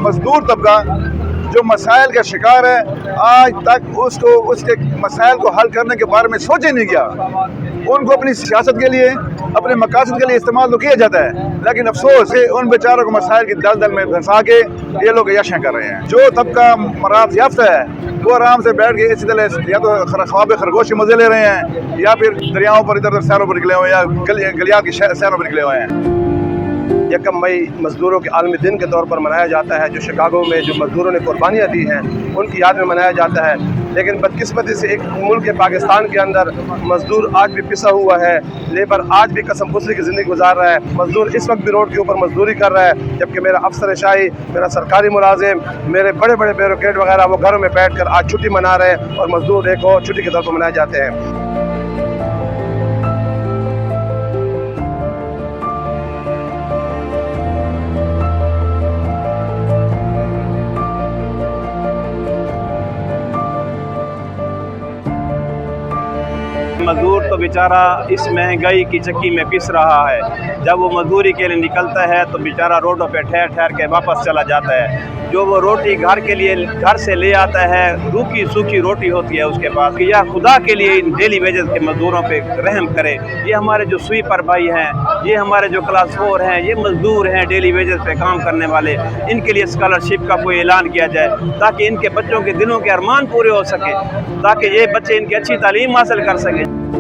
मजदूर तबका जो मसाइल का शिकार है, आज तक उसको उसके मसाइल को हल करने के बारे में सोचे नहीं गया। उनको अपनी सियासत के लिए, अपने मकासद के लिए इस्तेमाल तो किया जाता है, लेकिन अफसोस है उन बेचारों को मसाइल की दलदल में फंसा के ये लोग यशें कर रहे हैं। जो तबका मराद याफ्ता है वो आराम से बैठ के इसी तरह या तो ख्वाब खरगोश के मजे ले रहे हैं, या फिर दरियाओं पर इधर उधर सैरों पर निकले हुए हैं, या गलियात की सैरों पर निकले हुए हैं। 1 मई मज़दूरों के आलमी दिन के तौर पर मनाया जाता है। जो शिकागो में जो मज़दूरों ने कुर्बानियाँ दी हैं उनकी याद में मनाया जाता है। लेकिन बदकिस्मती से एक मुल्क पाकिस्तान के अंदर मज़दूर आज भी पिसा हुआ है। लेबर आज भी कसम खुशी की ज़िंदगी गुजार रहा है। मज़दूर इस वक्त भी रोड के ऊपर मजदूरी कर रहा है, जबकि मेरा अफसर शाही, मेरा सरकारी मुलाजिम, मेरे बड़े बड़े ब्यूरोक्रेट वगैरह वो घरों में बैठ कर आज छुट्टी मना रहे हैं और मज़दूर एक और छुट्टी के तौर पर मनाए जाते हैं। मजदूर तो बेचारा इस महंगाई की चक्की में पिस रहा है। जब वो मजदूरी के लिए निकलता है तो बेचारा रोडों पे ठहर ठहर के वापस चला जाता है। जो वो रोटी घर के लिए घर से ले आता है, रूखी सूखी रोटी होती है उसके पास, कि या खुदा के लिए इन डेली वेजेस के मजदूरों पे रहम करे। ये हमारे जो स्वीपर भाई हैं, ये हमारे जो क्लास 4 हैं, ये मजदूर हैं डेली वेजेस पे काम करने वाले, इनके लिए स्कॉलरशिप का कोई ऐलान किया जाए ताकि इनके बच्चों के दिलों के अरमान पूरे हो सके, ताकि ये बच्चे इनकी अच्छी तालीम हासिल कर सकें।